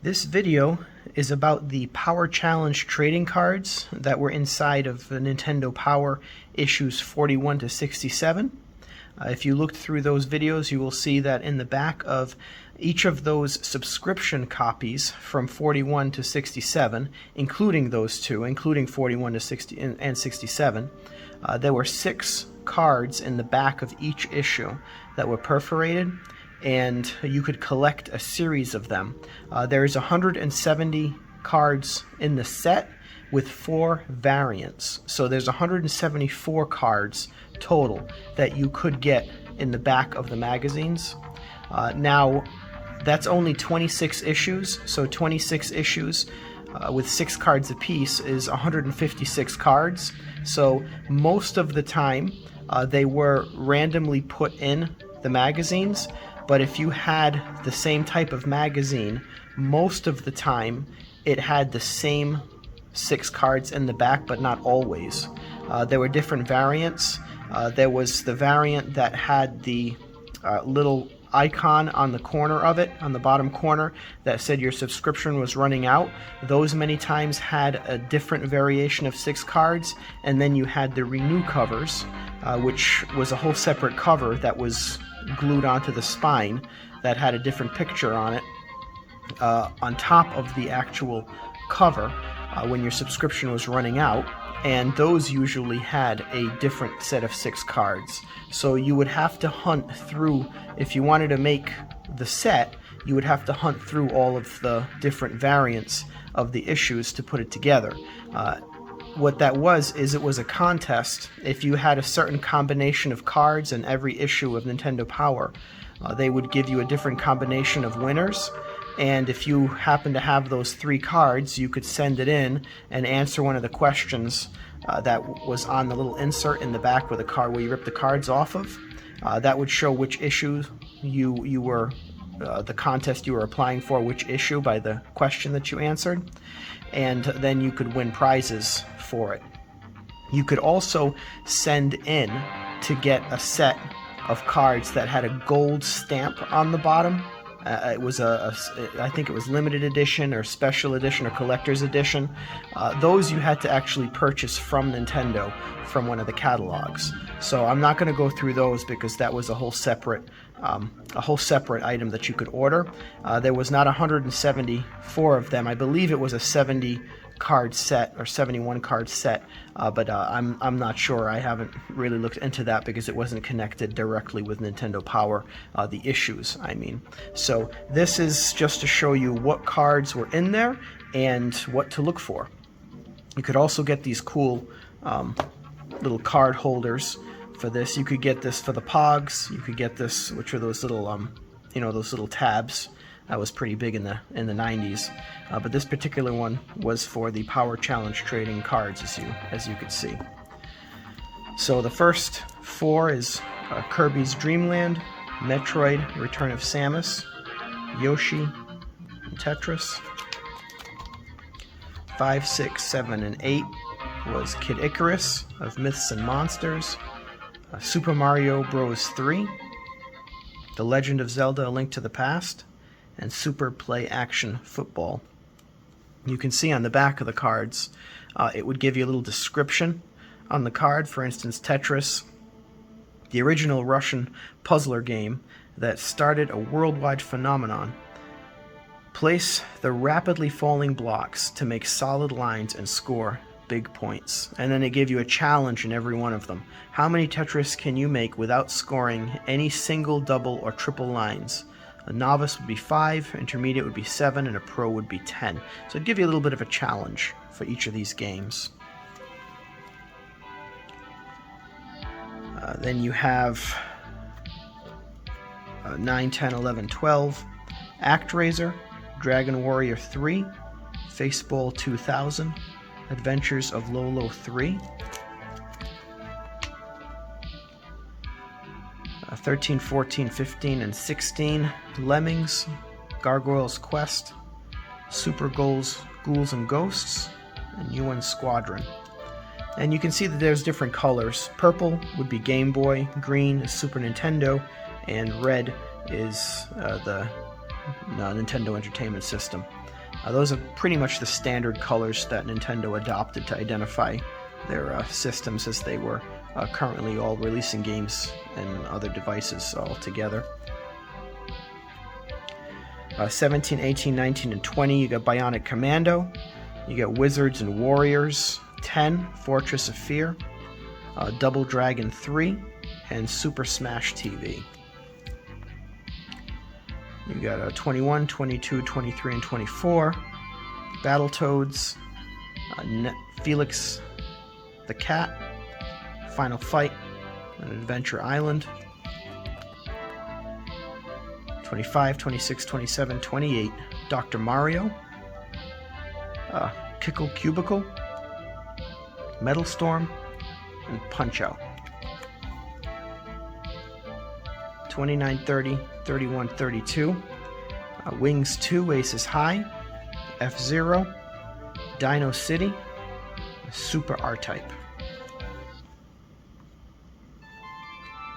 This video is about the Power Challenge trading cards that were inside of the Nintendo Power issues 41 to 67. If you looked through those videos, you will see that in the back of each of those subscription copies from 41 to 67, including those two, including 41 to 60 and 67, there were 6 cards in the back of each issue that were perforated, and you could collect a series of them. There's 170 cards in the set with 4 variants. So there's 174 cards total that you could get in the back of the magazines. Now, that's only 26 issues, so 26 issues with 6 cards apiece is 156 cards. So most of the time they were randomly put in the magazines, but if you had the same type of magazine, most of the time it had the same 6 cards in the back, but not always. There were different variants. There was the variant that had the little icon on the corner of it, on the bottom corner, that said your subscription was running out. Those many times had a different variation of 6 cards, and then you had the renew covers, which was a whole separate cover that was glued onto the spine that had a different picture on it on top of the actual cover when your subscription was running out, and those usually had a different set of 6 cards. So you would have to hunt through, if you wanted to make the set, you would have to hunt through all of the different variants of the issues to put it together. What that was is it was a contest. If you had a certain combination of cards in every issue of Nintendo Power, they would give you a different combination of winners. And if you happen to have those 3 cards, you could send it in and answer one of the questions that was on the little insert in the back where you rip the cards off of. That would show which issue you were, the contest you were applying for, which issue by the question that you answered. And then you could win prizes for it. You could also send in to get a set of cards that had a gold stamp on the bottom. It was I think it was limited edition or special edition or collector's edition. Those you had to actually purchase from Nintendo from one of the catalogs. So I'm not going to go through those because that was a whole separate item that you could order. There was not 174 of them. I believe it was a 70 card set or 71 card set, but I'm not sure. I haven't really looked into that because it wasn't connected directly with Nintendo Power, the issues, I mean. So this is just to show you what cards were in there and what to look for. You could also get these cool little card holders for this. You could get this for the Pogs. You could get this, which are those little those little tabs. That was pretty big in the 90s, but this particular one was for the Power Challenge trading cards, as you could see. So the first 4 is Kirby's Dream Land, Metroid: Return of Samus, Yoshi, and Tetris. 5, 6, 7, and 8 was Kid Icarus of Myths and Monsters, Super Mario Bros. 3, The Legend of Zelda: A Link to the Past, and Super Play Action Football. You can see on the back of the cards, it would give you a little description on the card. For instance, Tetris, the original Russian puzzler game that started a worldwide phenomenon. Place the rapidly falling blocks to make solid lines and score big points. And then they give you a challenge in every one of them. How many Tetris can you make without scoring any single, double, or triple lines? A novice would be 5, intermediate would be 7, and a pro would be 10. So it'd give you a little bit of a challenge for each of these games. Then you have 9, 10, 11, 12, ActRaiser, Dragon Warrior 3, Faceball 2000, Adventures of Lolo 3, 13, 14, 15, and 16, Lemmings, Gargoyle's Quest, Super Ghouls and Ghosts, and UN Squadron. And you can see that there's different colors. Purple would be Game Boy, green is Super Nintendo, and red is the Nintendo Entertainment System. Those are pretty much the standard colors that Nintendo adopted to identify their systems, as they were currently all releasing games and other devices all together. 17, 18, 19, and 20, you got Bionic Commando. You got Wizards and Warriors. 10, Fortress of Fear. Double Dragon 3, and Super Smash TV. You got 21, 22, 23, and 24. Battletoads. Felix the Cat. Final Fight on Adventure Island. 25, 26, 27, 28, Dr. Mario, Kickle Cubicle, Metal Storm, and Punch-Out! 29, 30, 31, 32, Wings 2, Aces High, F-Zero, Dino City, Super R-Type.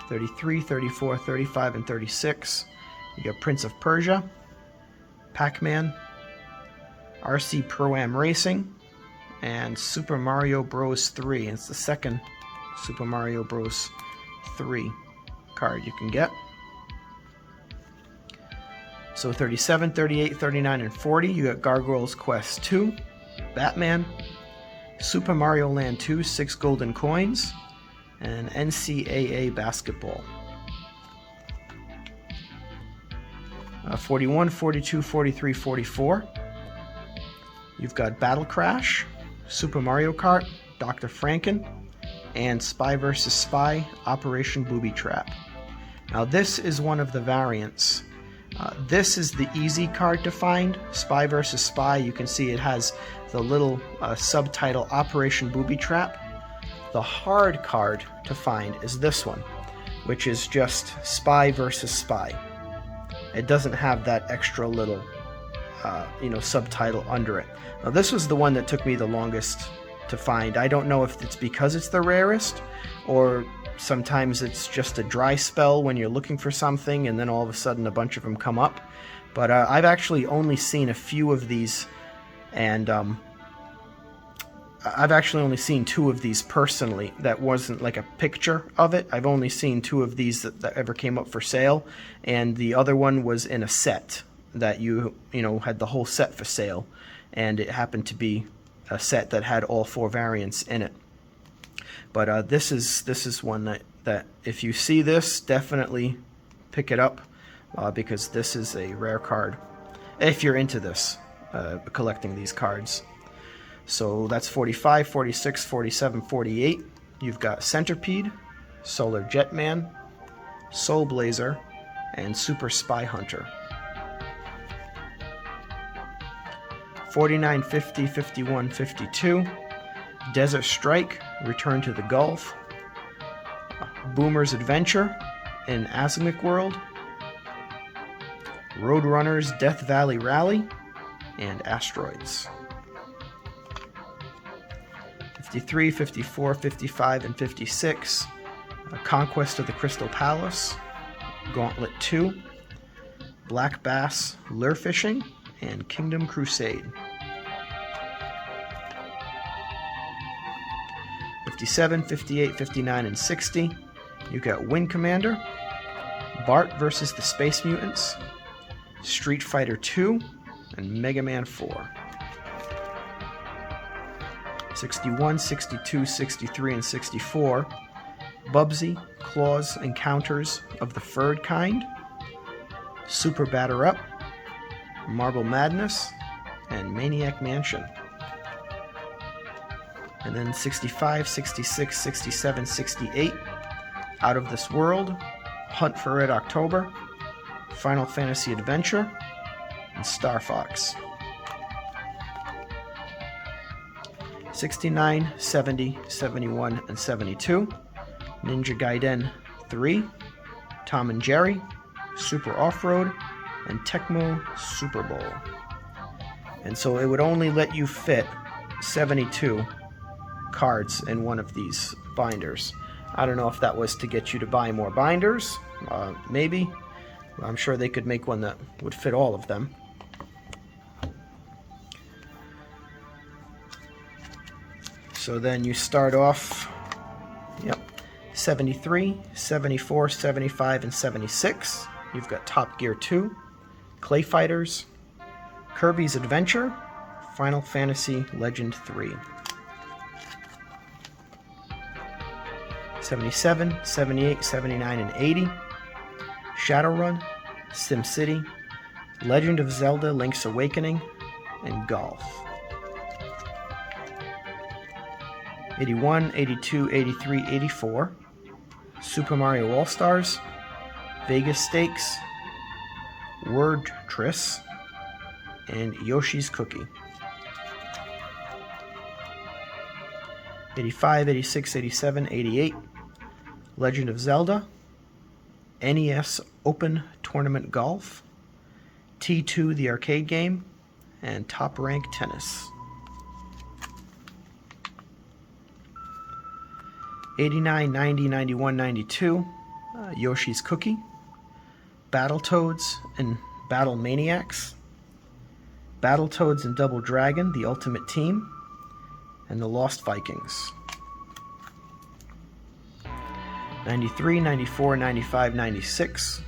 33, 34, 35, and 36. You got Prince of Persia, Pac-Man, RC Pro-Am Racing, and Super Mario Bros. 3. It's the second Super Mario Bros. 3 card you can get. So 37, 38, 39, and 40, you got Gargoyle's Quest 2, Batman, Super Mario Land 2, 6 golden coins, and NCAA Basketball. 41, 42, 43, 44. You've got Battle Crash, Super Mario Kart, Dr. Franken, and Spy vs. Spy Operation Booby Trap. Now this is one of the variants. This is the easy card to find, Spy vs. Spy. You can see it has the little subtitle Operation Booby Trap. The hard card to find is this one, which is just Spy vs. Spy. It doesn't have that extra little, subtitle under it. Now, this was the one that took me the longest to find. I don't know if it's because it's the rarest, or sometimes it's just a dry spell when you're looking for something, and then all of a sudden a bunch of them come up. But I've actually only seen a few of these, and I've actually only seen 2 of these personally. That wasn't like a picture of it. I've only seen 2 of these that ever came up for sale, and the other one was in a set that you had the whole set for sale, and it happened to be a set that had all 4 variants in it. But this is one that if you see this, definitely pick it up, because this is a rare card if you're into this, collecting these cards. So that's 45, 46, 47, 48. You've got Centipede, Solar Jetman, Soul Blazer, and Super Spy Hunter. 49, 50, 51, 52. Desert Strike, Return to the Gulf. Boomer's Adventure in Asmic World. Roadrunners Death Valley Rally, and Asteroids. 53, 54, 55, and 56. Conquest of the Crystal Palace, Gauntlet 2, Black Bass Lure Fishing, and Kingdom Crusade. 57, 58, 59, and 60. You got Wing Commander, Bart vs. the Space Mutants, Street Fighter 2, and Mega Man 4. 61, 62, 63, and 64. Bubsy, Claws, Encounters of the Furred Kind, Super Batter Up, Marble Madness, and Maniac Mansion. And then 65, 66, 67, 68. Out of This World, Hunt for Red October, Final Fantasy Adventure, and Star Fox. 69, 70, 71, and 72. Ninja Gaiden 3, Tom and Jerry, Super Off-Road, and Tecmo Super Bowl. And so it would only let you fit 72 cards in one of these binders. I don't know if that was to get you to buy more binders, maybe. I'm sure they could make one that would fit all of them. So then you start off, 73, 74, 75, and 76. You've got Top Gear 2, Clay Fighters, Kirby's Adventure, Final Fantasy Legend 3. 77, 78, 79, and 80. Shadowrun, SimCity, Legend of Zelda Link's Awakening, and Golf. 81, 82, 83, 84. Super Mario All-Stars, Vegas Stakes, Word Triss, and Yoshi's Cookie. 85, 86, 87, 88. Legend of Zelda, NES Open Tournament Golf, T2 the arcade game, and Top Rank Tennis. 89, 90, 91, 92. Yoshi's Cookie, Battletoads and Battle Maniacs, Battletoads and Double Dragon, The Ultimate Team, and The Lost Vikings. 93, 94, 95, 96.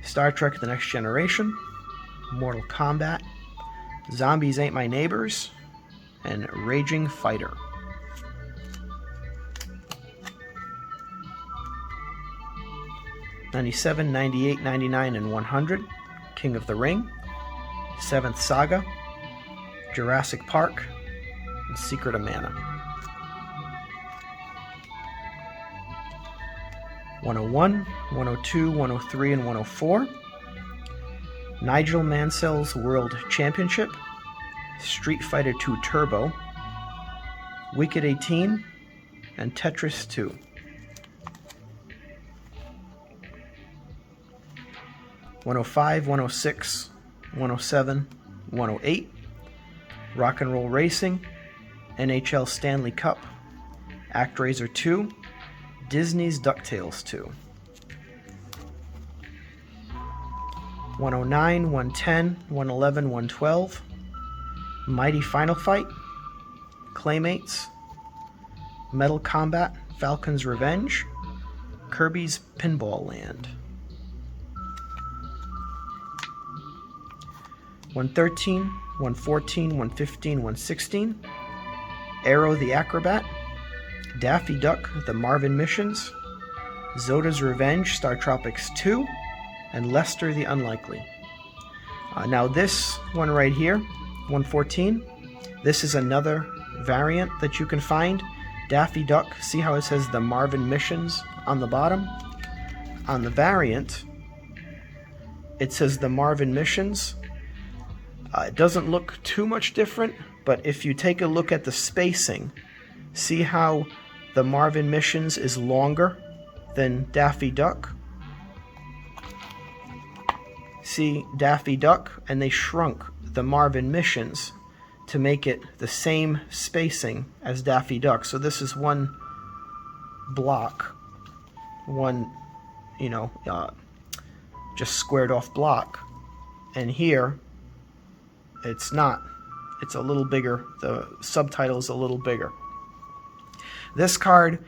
Star Trek The Next Generation, Mortal Kombat, Zombies Ain't My Neighbors, and Raging Fighter. 97, 98, 99, and 100. King of the Ring, Seventh Saga, Jurassic Park, and Secret of Mana. 101, 102, 103, and 104. Nigel Mansell's World Championship, Street Fighter II Turbo, Wicked 18, and Tetris 2. 105, 106, 107, 108. Rock and Roll Racing, NHL Stanley Cup, ActRaiser 2, Disney's DuckTales 2. 109, 110, 111, 112. Mighty Final Fight, Claymates, Metal Combat, Falcon's Revenge, Kirby's Pinball Land. 113, 114, 115, 116. Aero the Acrobat, Daffy Duck The Marvin Missions, Zoda's Revenge Star Tropics 2, and Lester the Unlikely. Now this one right here, 114, this is another variant that you can find. Daffy Duck, see how it says The Marvin Missions on the bottom? On the variant, it says The Marvin Missions. It doesn't look too much different, but if you take a look at the spacing, see how the Marvin Missions is longer than Daffy Duck? See Daffy Duck, and they shrunk the Marvin Missions to make it the same spacing as Daffy Duck. So this is one block, one, just squared off block. And here, it's not. It's a little bigger. The subtitle is a little bigger. This card,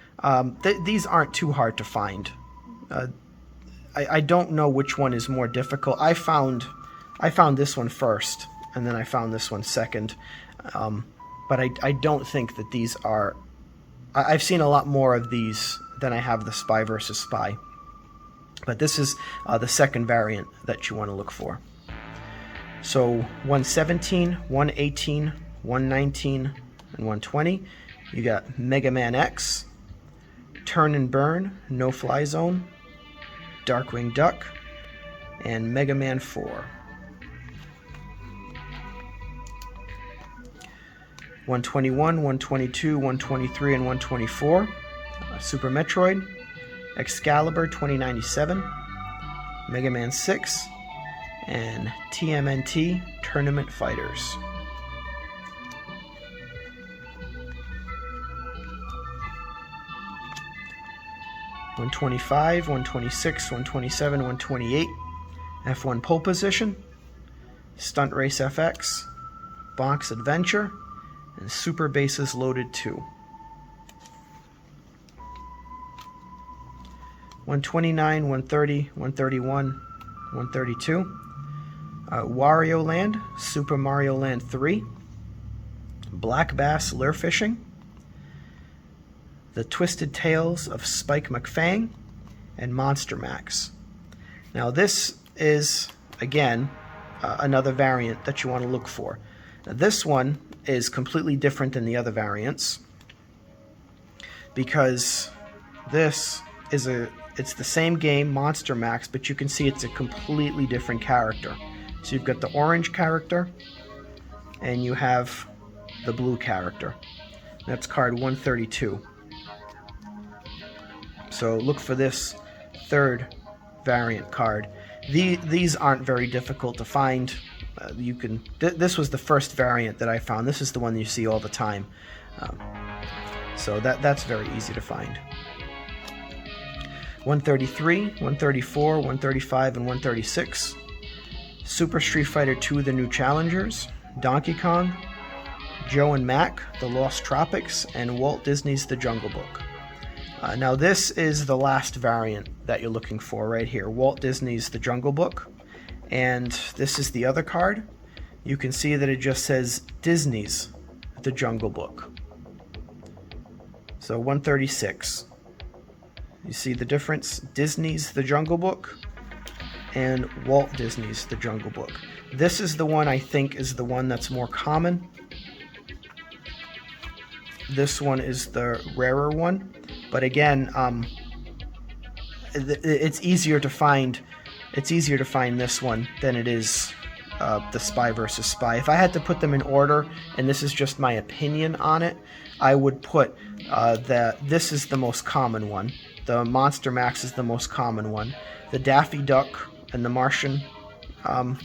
these aren't too hard to find. I don't know which one is more difficult. I found this one first, and then I found this one second. But I don't think that these are... I've seen a lot more of these than I have the Spy vs. Spy. But this is the second variant that you want to look for. So 117, 118, 119, and 120. You got Mega Man X, Turn and Burn, No Fly Zone, Darkwing Duck, and Mega Man 4. 121, 122, 123, and 124. Super Metroid, Excalibur 2097, Mega Man 6, and TMNT Tournament Fighters. $125, 126, 127, 128. F1 Pole Position, Stunt Race FX, Bonk's Adventure, and Super Bases Loaded 2. 129, 130, 131, 132. Wario Land, Super Mario Land 3. Black Bass Lure Fishing. The Twisted Tales of Spike McFang, and Monster Max. Now this is, again, another variant that you want to look for. Now, this one is completely different than the other variants because this is it's the same game, Monster Max, but you can see it's a completely different character. So you've got the orange character and you have the blue character. That's card 132. So look for this third variant card. These aren't very difficult to find. This was the first variant that I found. This is the one you see all the time. So that's very easy to find. 133, 134, 135, and 136. Super Street Fighter II: The New Challengers, Donkey Kong, Joe and Mac, The Lost Tropics, and Walt Disney's The Jungle Book. Now this is the last variant that you're looking for right here, Walt Disney's The Jungle Book. And this is the other card. You can see that it just says Disney's The Jungle Book. So 136. You see the difference? Disney's The Jungle Book and Walt Disney's The Jungle Book. This is the one I think is the one that's more common. This one is the rarer one. But again, it's easier to find. It's easier to find this one than it is the Spy vs. Spy. If I had to put them in order, and this is just my opinion on it, I would put that this is the most common one. The Monster Max is the most common one. The Daffy Duck and the Martian. Where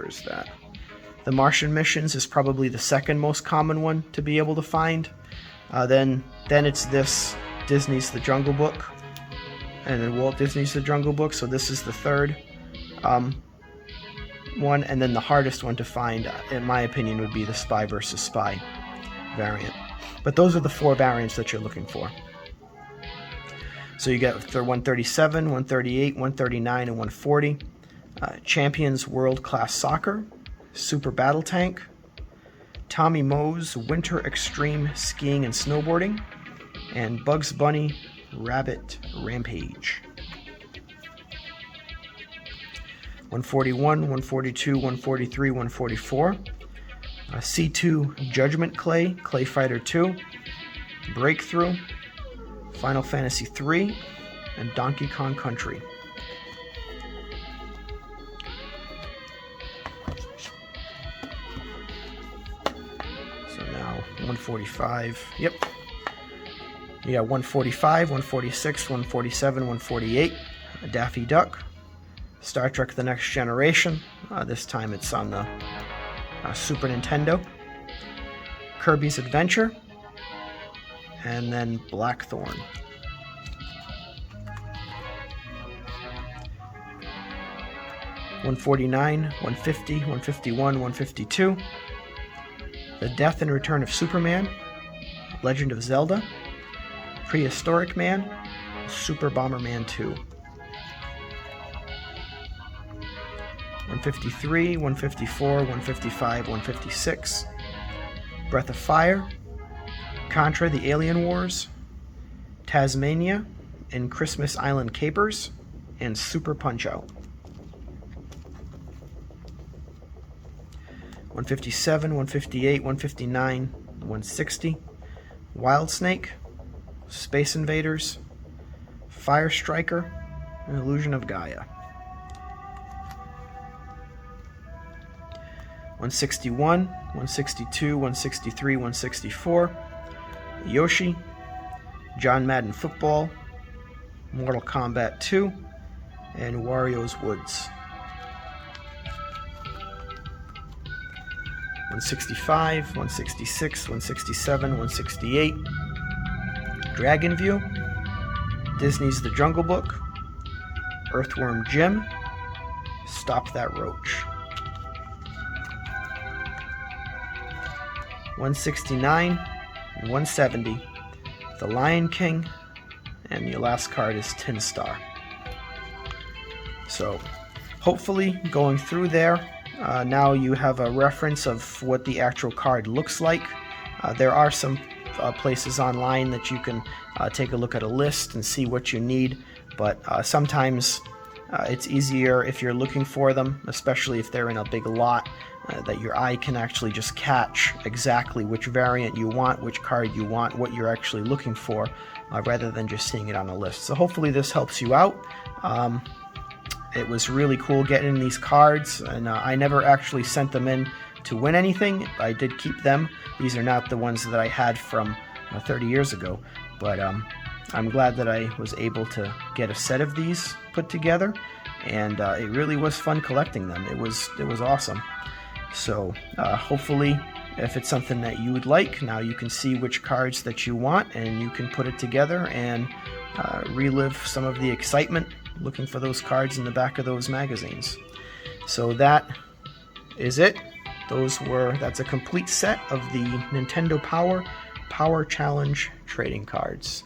is that? The Martian Missions is probably the second most common one to be able to find. Then it's this Disney's The Jungle Book, and then Walt Disney's The Jungle Book. So this is the third one, and then the hardest one to find, in my opinion, would be the Spy vs. Spy variant. But those are the four variants that you're looking for. So you get the 137, 138, 139, and 140. Champions World Class Soccer, Super Battle Tank, Tommy Moe's Winter Extreme Skiing and Snowboarding, and Bugs Bunny Rabbit Rampage. 141, 142, 143, 144. C2 Judgment Clay, Clay Fighter 2, Breakthrough, Final Fantasy 3, and Donkey Kong Country. So now 145. Yep. You got 145, 146, 147, 148. Daffy Duck. Star Trek The Next Generation. This time it's on the Super Nintendo. Kirby's Adventure. And then Blackthorn. $149, 150, 151, 152. The Death and Return of Superman. Legend of Zelda. Prehistoric Man. Super Bomberman 2. 153, 154, 155, 156. Breath of Fire. Contra the Alien Wars. Tasmania and Christmas Island Capers. And Super Punch-Out! 157, 158, 159, 160. Wild Snake. Space Invaders. Fire Striker. And Illusion of Gaia. 161, 162, 163, 164. Yoshi. John Madden Football. Mortal Kombat 2. And Wario's Woods. 165, 166, 167, 168. Dragon View. Disney's The Jungle Book. Earthworm Jim. Stop That Roach. 169, 170. The Lion King and your last card is Tin Star. So hopefully going through there, now you have a reference of what the actual card looks like. There are some places online that you can take a look at a list and see what you need, but sometimes it's easier if you're looking for them, especially if they're in a big lot, that your eye can actually just catch exactly which variant you want, which card you want, what you're actually looking for, rather than just seeing it on a list. So hopefully this helps you out. It was really cool getting these cards, and I never actually sent them in to win anything. I did keep them. These are not the ones that I had from 30 years ago, but I'm glad that I was able to get a set of these put together, and it really was fun collecting them. It was awesome. So hopefully, if it's something that you would like, now you can see which cards that you want, and you can put it together and relive some of the excitement looking for those cards in the back of those magazines. So that is it. That's a complete set of the Nintendo Power Challenge trading cards.